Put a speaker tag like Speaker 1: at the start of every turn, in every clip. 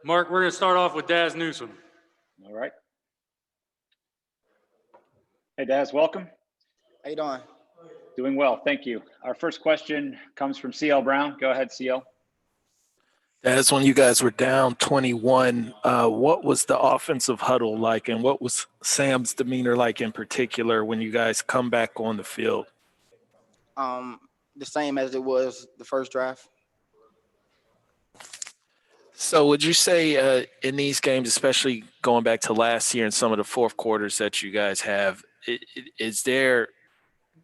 Speaker 1: Mark, we're going to start off with Dazz Newsom.
Speaker 2: All right. Hey, Dazz, welcome.
Speaker 3: How you doing?
Speaker 2: Doing well, thank you. Our first question comes from CL Brown. Go ahead, CL.
Speaker 4: As when you guys were down 21, what was the offensive huddle like, and what was Sam's demeanor like in particular when you guys come back on the field?
Speaker 3: The same as it was the first drive.
Speaker 4: So would you say in these games, especially going back to last year and some of the fourth quarters that you guys have, is there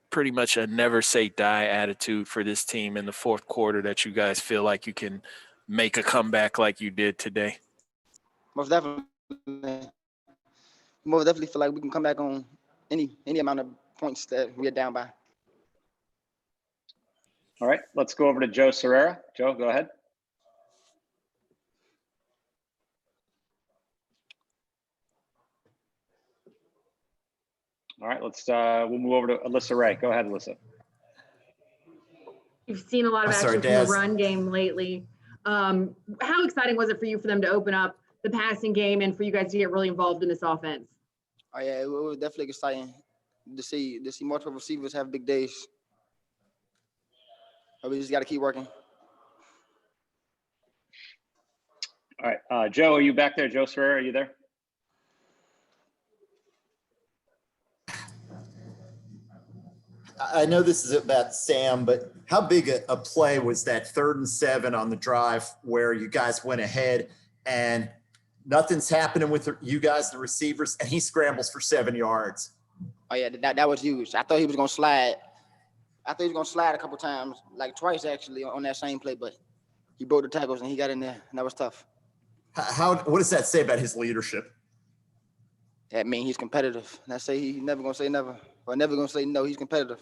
Speaker 4: pretty much a never say die attitude for this team in the fourth quarter that you guys feel like you can make a comeback like you did today?
Speaker 3: Most definitely. Most definitely feel like we can come back on any amount of points that we are down by.
Speaker 2: All right, let's go over to Joe Surratt. Joe, go ahead. All right, we'll move over to Alyssa Ray. Go ahead, Alyssa.
Speaker 5: You've seen a lot of action from the run game lately. How exciting was it for you for them to open up the passing game and for you guys to get really involved in this offense?
Speaker 3: Oh yeah, it was definitely exciting to see multiple receivers have big days. But we just got to keep working.
Speaker 2: All right, Joe, are you back there? Joe Surratt, are you there?
Speaker 6: I know this is about Sam, but how big a play was that 3rd and 7 on the drive where you guys went ahead and nothing's happening with you guys, the receivers, and he scrambles for 7 yards?
Speaker 3: Oh yeah, that was huge. I thought he was gonna slide. I thought he was gonna slide a couple times, like twice actually on that same play, but he broke the tackles and he got in there, and that was tough.
Speaker 6: What does that say about his leadership?
Speaker 3: That means he's competitive. And I say he's never gonna say never, or never gonna say no. He's competitive.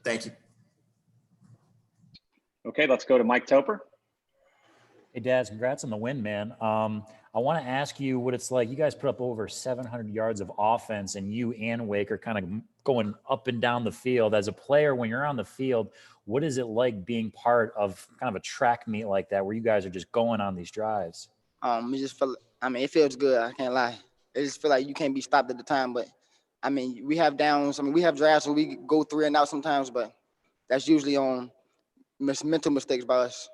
Speaker 6: Thank you.
Speaker 2: Okay, let's go to Mike Toper.
Speaker 7: Hey, Dazz, congrats on the win, man. I want to ask you what it's like. You guys put up over 700 yards of offense, and you and Wake are kind of going up and down the field. As a player, when you're on the field, what is it like being part of kind of a track meet like that where you guys are just going on these drives?
Speaker 3: We just feel. It feels good. I can't lie. It just feel like you can't be stopped at the time, but we have downs. We have drives where we go 3 and out sometimes, but that's usually on mental mistakes by us.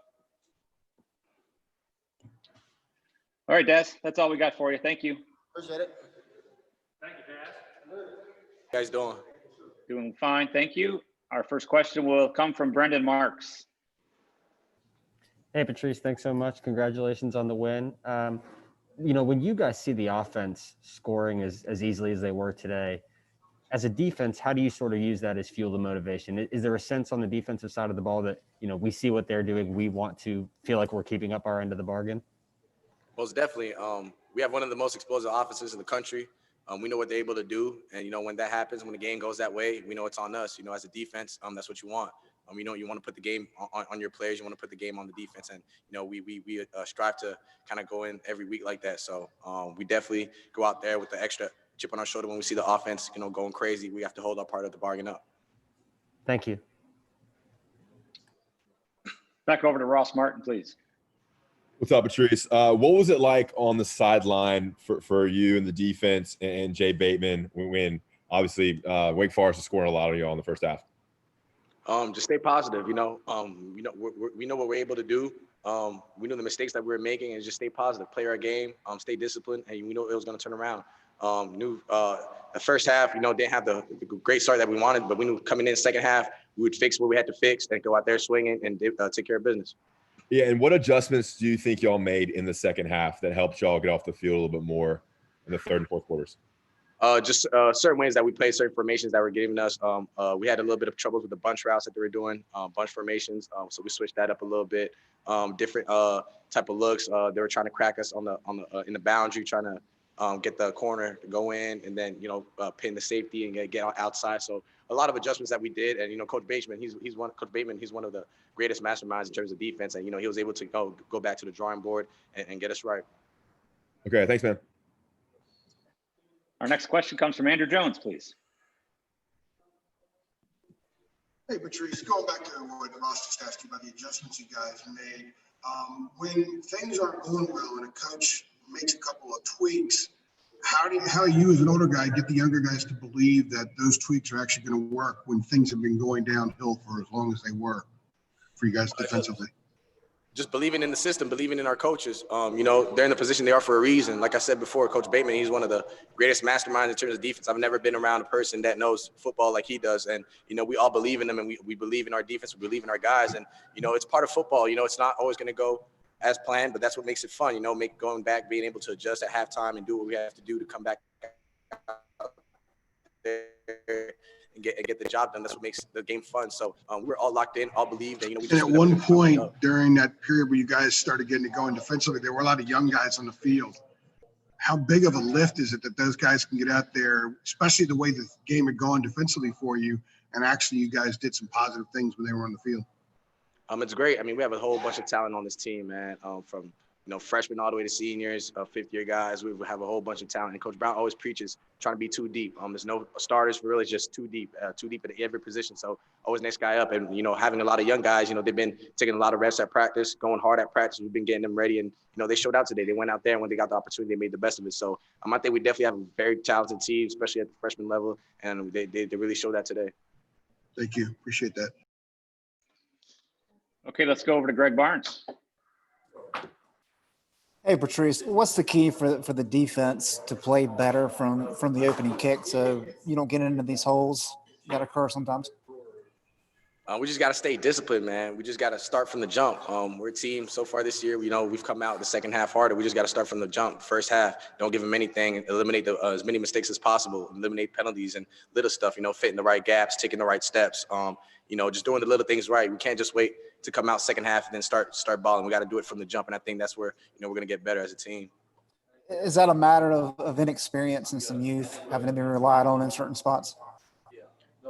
Speaker 2: All right, Dazz, that's all we got for you. Thank you.
Speaker 3: Appreciate it.
Speaker 1: Thank you, Dazz.
Speaker 8: How you guys doing?
Speaker 2: Doing fine, thank you. Our first question will come from Brendan Marks.
Speaker 9: Hey, Patrice, thanks so much. Congratulations on the win. When you guys see the offense scoring as easily as they were today, as a defense, how do you sort of use that as fuel to motivation? Is there a sense on the defensive side of the ball that, we see what they're doing, we want to feel like we're keeping up our end of the bargain?
Speaker 8: Most definitely. We have one of the most explosive offenses in the country. We know what they're able to do. And, when that happens, when the game goes that way, we know it's on us. As a defense, that's what you want. You want to put the game on your players. You want to put the game on the defense. And, we strive to kind of go in every week like that. So we definitely go out there with the extra chip on our shoulder when we see the offense, going crazy. We have to hold our part of the bargain up.
Speaker 9: Thank you.
Speaker 2: Back over to Ross Martin, please.
Speaker 10: What's up, Patrice? What was it like on the sideline for you and the defense and Jay Bateman when obviously Wake Forest is scoring a lot of you all in the first half?
Speaker 8: Just stay positive. We know what we're able to do. We know the mistakes that we were making, and just stay positive, play our game, stay disciplined, and we know it was going to turn around. The first half, didn't have the great start that we wanted, but we knew coming in second half, we would fix what we had to fix and go out there swinging and take care of business.
Speaker 10: Yeah, and what adjustments do you think y'all made in the second half that helped y'all get off the field a little bit more in the third and fourth quarters?
Speaker 8: Just certain ways that we play, certain formations that were giving us. We had a little bit of trouble with the bunch routes that they were doing, bunch formations. So we switched that up a little bit. Different type of looks. They were trying to crack us in the boundary, trying to get the corner to go in, and then pin the safety and get outside. So a lot of adjustments that we did, and Coach Bateman, he's one of the greatest masterminds in terms of defense, and he was able to go back to the drawing board and get us right.
Speaker 10: Okay, thanks, man.
Speaker 2: Our next question comes from Andrew Jones, please.
Speaker 11: Hey, Patrice, going back to what Ross just asked you about the adjustments you guys made, When things aren't going well and a coach makes a couple of tweaks, how do you as an older guy get the younger guys to believe that those tweaks are actually going to work when things have been going downhill for as long as they were for you guys defensively?
Speaker 8: Just believing in the system, believing in our coaches. They're in the position they are for a reason. Like I said before, Coach Bateman, he's one of the greatest masterminds in terms of defense. I've never been around a person that knows football like he does. And, we all believe in him, and we believe in our defense. We believe in our guys. And, it's part of football. It's not always going to go as planned, but that's what makes it fun, going back, being able to adjust at halftime and do what we have to do to come back there and get the job done. That's what makes the game fun. So we were all locked in, all believed that, we
Speaker 11: And
Speaker 8: just
Speaker 11: at one point during that period where you guys started getting it going defensively, there were a lot of young guys on the field. How big of a lift is it that those guys can get out there, especially the way the game had gone defensively for you, and actually you guys did some positive things when they were on the field?
Speaker 8: It's great. I mean, we have a whole bunch of talent on this team, man, from freshmen all the way to seniors, fifth-year guys. We have a whole bunch of talent. And Coach Brown always preaches trying to be too deep. There's no starters for really, just too deep at every position. So always next guy up. And, having a lot of young guys, they've been taking a lot of reps at practice, going hard at practice. We've been getting them ready. And, they showed out today. They went out there, and when they got the opportunity, they made the best of it. So I think we definitely have a very talented team, especially at the freshman level. And they really showed that today.
Speaker 11: Thank you. Appreciate that.
Speaker 2: Okay, let's go over to Greg Barnes.
Speaker 12: Hey, Patrice, what's the key for the defense to play better from the opening kick so you don't get into these holes that occur sometimes?
Speaker 8: We just got to stay disciplined, man. We just got to start from the jump. We're a team so far this year. We've come out the second half harder. We just got to start from the jump. First half, don't give them anything. Eliminate as many mistakes as possible. Eliminate penalties and little stuff. Fitting the right gaps, taking the right steps. Just doing the little things right. We can't just wait to come out second half and then start balling. We got to do it from the jump, and I think that's where we're going to get better as a team.
Speaker 12: Is that a matter of inexperience and some youth having to be relied on in certain spots?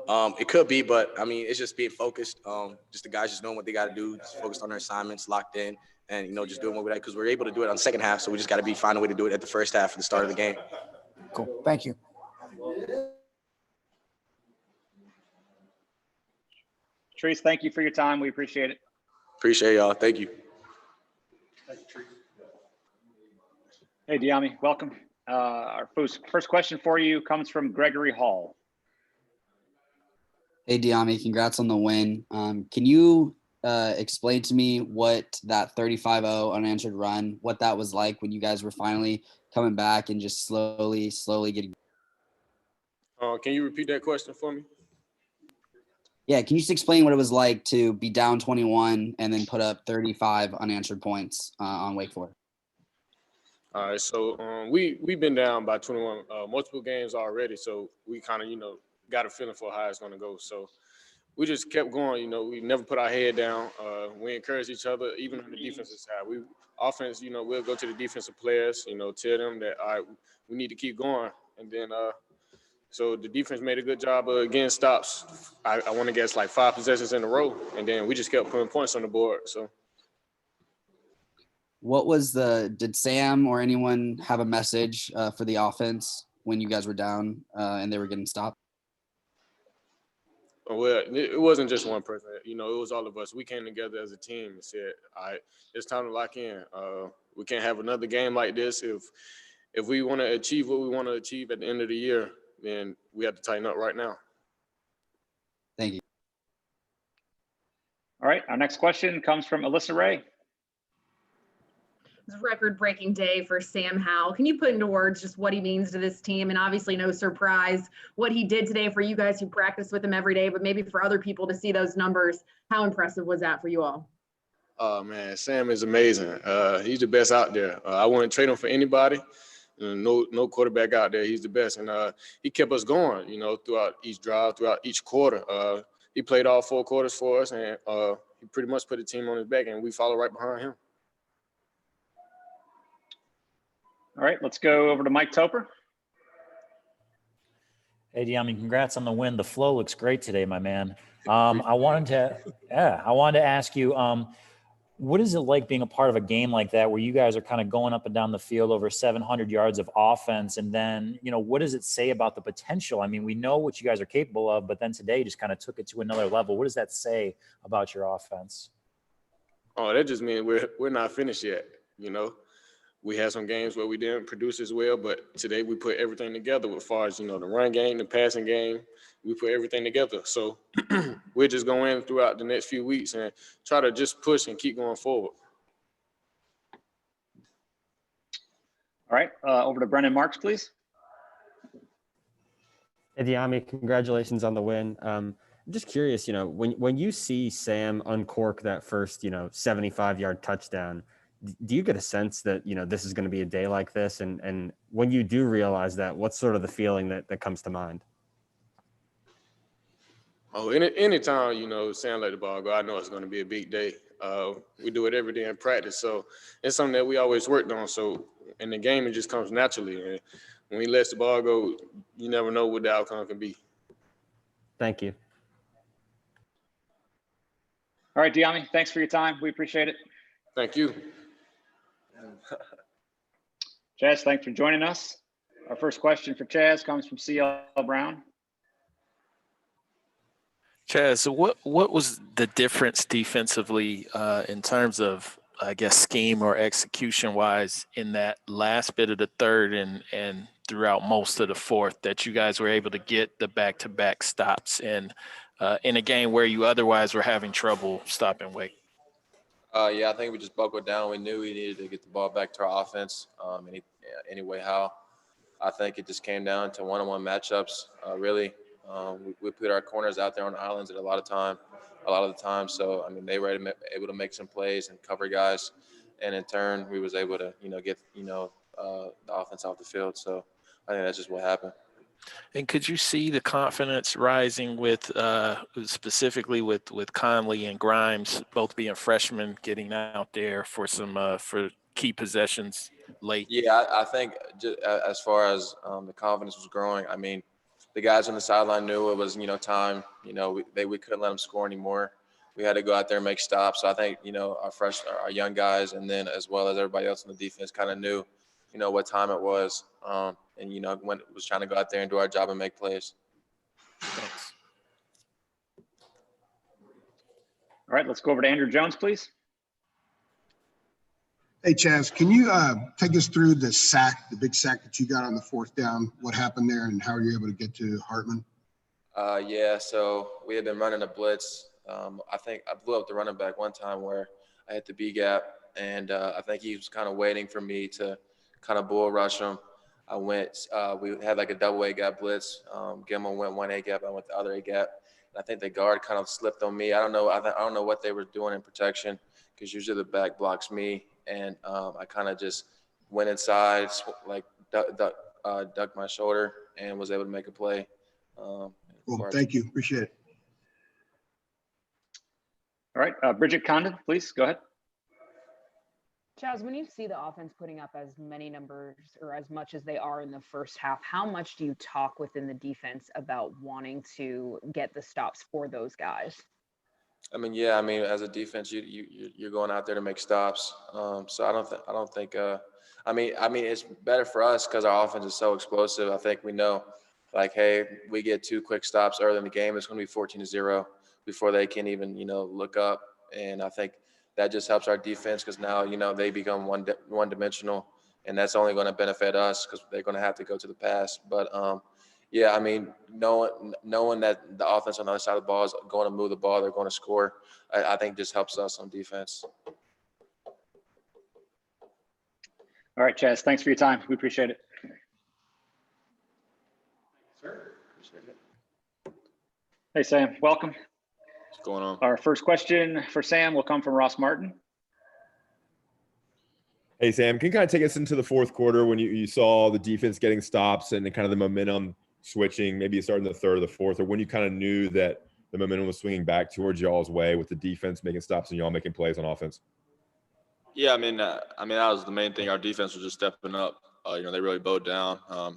Speaker 8: It could be, but I mean, it's just being focused. Just the guys just knowing what they got to do, just focused on their assignments, locked in, and just doing what we like, because we're able to do it on the second half. So we just got to find a way to do it at the first half at the start of the game.
Speaker 12: Cool. Thank you.
Speaker 2: Patrice, thank you for your time. We appreciate it.
Speaker 8: Appreciate y'all. Thank you.
Speaker 2: Hey, Dyami, welcome. Our first question for you comes from Gregory Hall.
Speaker 13: Hey, Dyami, congrats on the win. Can you explain to me what that 35-0 unanswered run, what that was like when you guys were finally coming back and just slowly getting?
Speaker 1: Can you repeat that question for me?
Speaker 13: Yeah, can you just explain what it was like to be down 21 and then put up 35 unanswered points on Wake Forest?
Speaker 1: All right, so we've been down by 21 multiple games already, so we kind of got a feeling for how it's going to go. So we just kept going. We never put our head down. We encourage each other, even on the defensive side. Offense, we'll go to the defensive players, tell them that all right, we need to keep going, and then. So the defense made a good job of getting stops. I want to guess like 5 possessions in a row, and then we just kept putting points on the board. So,
Speaker 13: did Sam or anyone have a message for the offense when you guys were down and they were getting stopped?
Speaker 1: Well, it wasn't just one person. It was all of us. We came together as a team and said, all right, it's time to lock in. We can't have another game like this. If we want to achieve what we want to achieve at the end of the year, then we have to tighten up right now.
Speaker 13: Thank you.
Speaker 2: All right, our next question comes from Alyssa Ray.
Speaker 5: It's a record-breaking day for Sam Howell. Can you put into words just what he means to this team? And obviously no surprise what he did today for you guys who practice with him every day, but maybe for other people to see those numbers, how impressive was that for you all?
Speaker 1: Oh, man, Sam is amazing. He's the best out there. I wouldn't trade him for anybody. No quarterback out there. He's the best. And he kept us going, throughout each drive, throughout each quarter. He played all 4 quarters for us, and he pretty much put the team on his back, and we follow right behind him.
Speaker 2: All right, let's go over to Mike Toper.
Speaker 7: Hey, Dyami, congrats on the win. The flow looks great today, my man. I wanted to ask you, what is it like being a part of a game like that where you guys are kind of going up and down the field over 700 yards of offense? And then, what does it say about the potential? I mean, we know what you guys are capable of, but then today just kind of took it to another level. What does that say about your offense?
Speaker 1: Oh, that just means we're not finished yet. You know, we had some games where we didn't produce as well, but today we put everything together as far as, you know, the run game, the passing game. We put everything together. So we're just going throughout the next few weeks and try to just push and keep going forward.
Speaker 2: All right, over to Brendan Marks, please.
Speaker 9: Hey, Dyami, congratulations on the win. I'm just curious, you know, when you see Sam uncork that first, you know, 75-yard touchdown, do you get a sense that, you know, this is going to be a day like this? And when you do realize that, what's sort of the feeling that comes to mind?
Speaker 1: Oh, anytime, you know, Sam let the ball go, I know it's going to be a big day. We do it every day in practice. So it's something that we always worked on. So in the game, it just comes naturally. And when he lets the ball go, you never know what the outcome can be.
Speaker 9: Thank you.
Speaker 2: All right, Dyami, thanks for your time. We appreciate it.
Speaker 1: Thank you.
Speaker 2: Chazz, thanks for joining us. Our first question for Chazz comes from CL Brown.
Speaker 4: Chazz, so what was the difference defensively in terms of, I guess, scheme or execution wise in that last bit of the third and throughout most of the fourth that you guys were able to get the back-to-back stops in a game where you otherwise were having trouble stopping Wake?
Speaker 14: Yeah, I think we just buckled down. We knew we needed to get the ball back to our offense anyway how. I think it just came down to one-on-one matchups, really. We put our corners out there on the islands a lot of the time. So, I mean, they were able to make some plays and cover guys. And in turn, we was able to, you know, get, you know, the offense off the field. So I think that's just what happened.
Speaker 4: And could you see the confidence rising with specifically with Conley and Grimes both being freshmen getting out there for some for key possessions late?
Speaker 14: Yeah, I think just as far as the confidence was growing, I mean, the guys on the sideline knew it was, you know, time. You know, we couldn't let them score anymore. We had to go out there and make stops. So I think, you know, our young guys, and then as well as everybody else on the defense, kind of knew, you know, what time it was, and you know, when it was trying to go out there and do our job and make plays.
Speaker 4: Thanks.
Speaker 2: All right, let's go over to Andrew Jones, please.
Speaker 11: Hey, Chazz, can you take us through the big sack that you got on the fourth down? What happened there and how were you able to get to Hartman?
Speaker 14: Yeah, so we had been running a blitz. I think I blew up the running back one time where I hit the B gap, and I think he was kind of waiting for me to kind of bull rush him. I went, we had like a double A gap blitz. Gilman went one A gap, I went the other A gap. And I think the guard kind of slipped on me. I don't know what they were doing in protection, because usually the back blocks me. And I kind of just went inside, like ducked my shoulder, and was able to make a play.
Speaker 11: Cool. Thank you. Appreciate it.
Speaker 2: All right, Bridget Condon, please go ahead.
Speaker 15: Chazz, when you see the offense putting up as many numbers or as much as they are in the first half, how much do you talk within the defense about wanting to get the stops for those guys?
Speaker 14: I mean, yeah. I mean, as a defense, you're going out there to make stops. So I don't think. I mean, it's better for us because our offense is so explosive. I think we know, like, hey, we get 2 quick stops early in the game, it's going to be 14-0 before they can even, you know, look up. And I think that just helps our defense because now, you know, they become one-dimensional, and that's only going to benefit us because they're going to have to go to the pass. But yeah, I mean, knowing that the offense on the other side of the ball is going to move the ball, they're going to score, I think just helps us on defense.
Speaker 2: All right, Chazz, thanks for your time. We appreciate it.
Speaker 14: Sir, appreciate it.
Speaker 2: Hey, Sam, welcome.
Speaker 14: What's going on?
Speaker 2: Our first question for Sam will come from Ross Martin.
Speaker 10: Hey, Sam, can you kind of take us into the fourth quarter when you saw the defense getting stops and kind of the momentum switching, maybe starting the third or the fourth, or when you kind of knew that the momentum was swinging back towards y'all's way with the defense making stops and y'all making plays on offense?
Speaker 16: Yeah, I mean that was the main thing. Our defense was just stepping up. You know, they really bowed down. The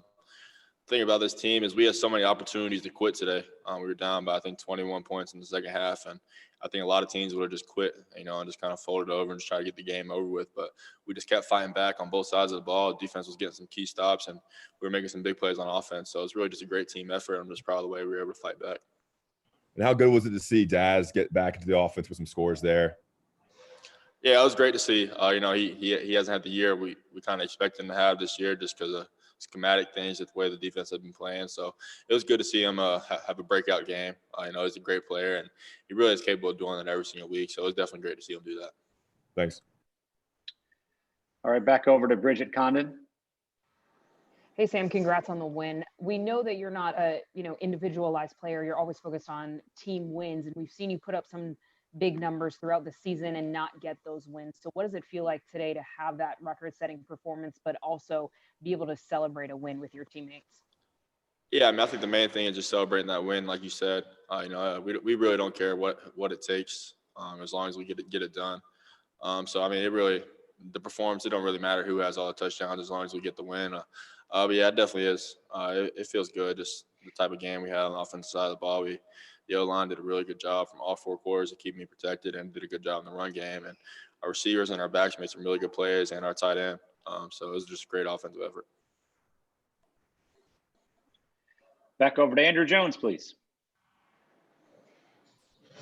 Speaker 16: thing about this team is we had so many opportunities to quit today. We were down by, I think, 21 points in the second half, and I think a lot of teams would have just quit, you know, and just kind of folded over and just try to get the game over with. But we just kept fighting back on both sides of the ball. Defense was getting some key stops, and we were making some big plays on offense. So it's really just a great team effort. I'm just proud of the way we were able to fight back.
Speaker 10: And how good was it to see Dazz get back into the offense with some scores there?
Speaker 16: Yeah, it was great to see. You know, he hasn't had the year we kind of expect him to have this year just because of schematic things, the way the defense has been playing. So it was good to see him have a breakout game. You know, he's a great player, and he really is capable of doing that every single week. So it was definitely great to see him do that.
Speaker 10: Thanks.
Speaker 2: All right, back over to Bridget Condon.
Speaker 15: Hey, Sam, congrats on the win. We know that you're not a, individualized player. You're always focused on team wins, and we've seen you put up some big numbers throughout the season and not get those wins. So what does it feel like today to have that record-setting performance, but also be able to celebrate a win with your teammates?
Speaker 16: Yeah, I mean, I think the main thing is just celebrating that win, like you said. We really don't care what it takes, as long as we get it done. So I mean, the performance, it don't really matter who has all the touchdowns as long as we get the win. But yeah, it definitely is. It feels good, just the type of game we had on the offensive side of the ball. The O-line did a really good job from all 4 quarters to keep me protected and did a good job in the run game. And our receivers and our backs made some really good plays, and our tight end. So it was just a great offensive effort.
Speaker 2: Back over to Andrew Jones, please.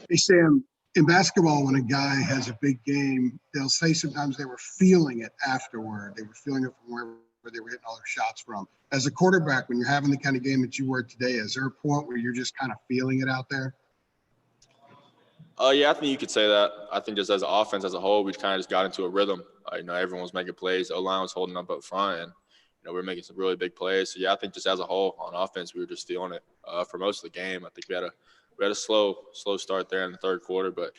Speaker 11: Hey, Sam, in basketball, when a guy has a big game, they'll say sometimes they were feeling it afterward. They were feeling it from wherever they were hitting all their shots from. As a quarterback, when you're having the kind of game that you were today, is there a point where you're just kind of feeling it out there?
Speaker 16: Yeah, I think you could say that. I think just as an offense as a whole, we kind of just got into a rhythm. Everyone was making plays. The O-line was holding up front, and we were making some really big plays. So yeah, I think just as a whole on offense, we were just feeling it for most of the game. I think we had a slow start there in the third quarter, but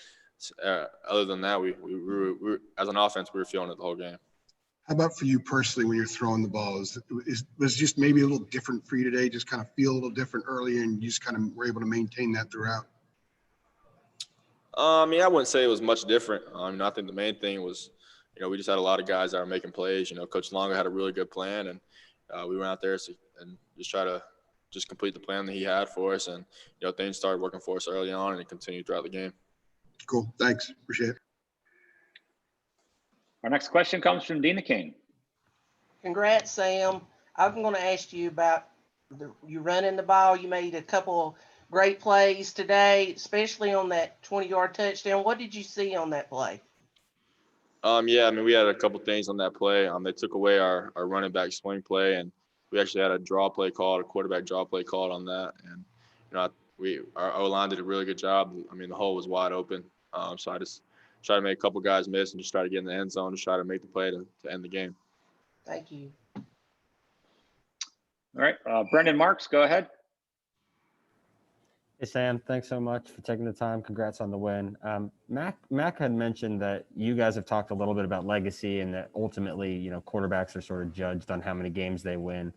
Speaker 16: other than that, we were as an offense, we were feeling it the whole game.
Speaker 11: How about for you personally when you're throwing the ball? Was just maybe a little different for you today? Just kind of feel a little different earlier, and you just kind of were able to maintain that throughout?
Speaker 16: I wouldn't say it was much different. I think the main thing was, we just had a lot of guys that are making plays. Coach Longo had a really good plan, and we went out there and just try to just complete the plan that he had for us. And, things started working for us early on, and it continued throughout the game.
Speaker 11: Cool. Thanks. Appreciate it.
Speaker 2: Our next question comes from Dina King.
Speaker 17: Congrats, Sam. I'm going to ask you about you running the ball. You made a couple great plays today, especially on that 20-yard touchdown. What did you see on that play?
Speaker 16: Yeah, we had a couple things on that play. They took away our running back swing play, and we actually had a quarterback draw play called on that. And, our O-line did a really good job. The hole was wide open. So I just tried to make a couple guys miss and just try to get in the end zone, just try to make the play to end the game.
Speaker 17: Thank you.
Speaker 2: All right, Brendan Marks, go ahead.
Speaker 9: Hey, Sam, thanks so much for taking the time. Congrats on the win. Mac had mentioned that you guys have talked a little bit about legacy and that ultimately, quarterbacks are sort of judged on how many games they win.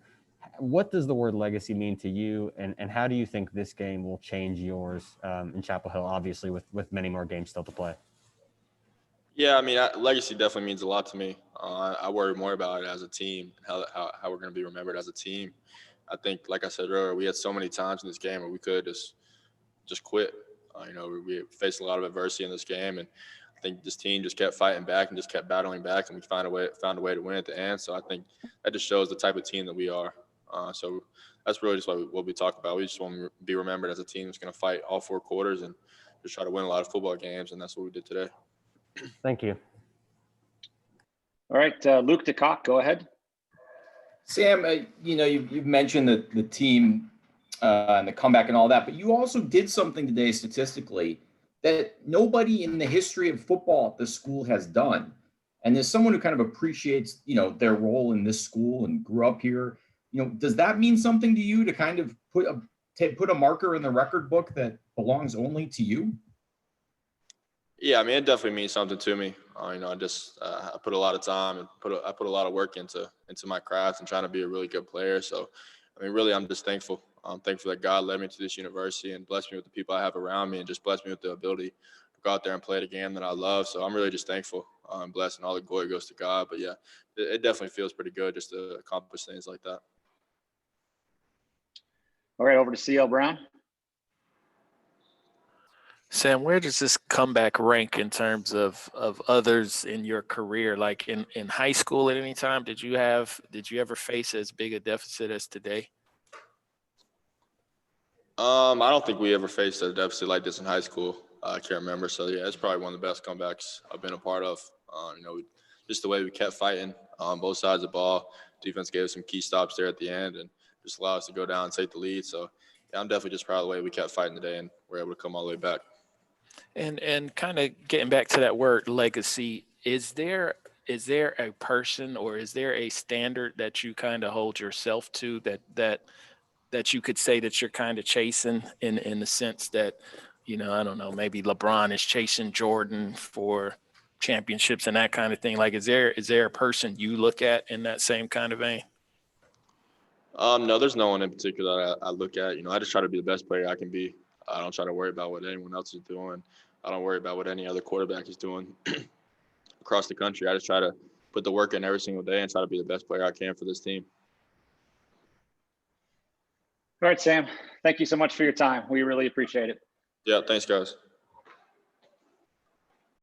Speaker 9: What does the word legacy mean to you, and how do you think this game will change yours in Chapel Hill, obviously with many more games still to play?
Speaker 16: Yeah, legacy definitely means a lot to me. I worry more about it as a team, how we're going to be remembered as a team. I think, like I said earlier, we had so many times in this game where we could just quit. We faced a lot of adversity in this game, and I think this team just kept fighting back and just kept battling back, and we found a way to win at the end. So I think that just shows the type of team that we are. So that's really just what we talk about. We just want to be remembered as a team that's going to fight all 4 quarters and just try to win a lot of football games, and that's what we did today.
Speaker 9: Thank you.
Speaker 2: All right, Luke DeCock, go ahead.
Speaker 18: Sam, you've mentioned the team and the comeback and all that, but you also did something today statistically that nobody in the history of football at this school has done. And as someone who kind of appreciates, their role in this school and grew up here, does that mean something to you to kind of put a marker in the record book that belongs only to you?
Speaker 16: Yeah, it definitely means something to me. I put a lot of time and I put a lot of work into my craft and trying to be a really good player. So, really, I'm just thankful. I'm thankful that God led me to this university and blessed me with the people I have around me and just blessed me with the ability to go out there and play the game that I love. So I'm really just thankful. I'm blessed, and all the glory goes to God. But yeah, it definitely feels pretty good just to accomplish things like that.
Speaker 2: All right, over to CL Brown.
Speaker 4: Sam, where does this comeback rank in terms of others in your career? Like in high school at any time, did you ever face as big a deficit as today?
Speaker 16: I don't think we ever faced a deficit like this in high school. I can't remember. So yeah, it's probably one of the best comebacks I've been a part of. Just the way we kept fighting on both sides of the ball. Defense gave us some key stops there at the end and just allowed us to go down and take the lead. So yeah, I'm definitely just proud of the way we kept fighting today and we're able to come all the way back.
Speaker 4: And kind of getting back to that word legacy, is there a person or is there a standard that you kind of hold yourself to that you could say that you're kind of chasing in the sense that, I don't know, maybe LeBron is chasing Jordan for championships and that kind of thing? Like, is there a person you look at in that same kind of vein?
Speaker 16: No, there's no one in particular that I look at. I just try to be the best player I can be. I don't try to worry about what anyone else is doing. I don't worry about what any other quarterback is doing across the country. I just try to put the work in every single day and try to be the best player I can for this team.
Speaker 2: All right, Sam. Thank you so much for your time. We really appreciate it.
Speaker 16: Yeah, thanks, guys.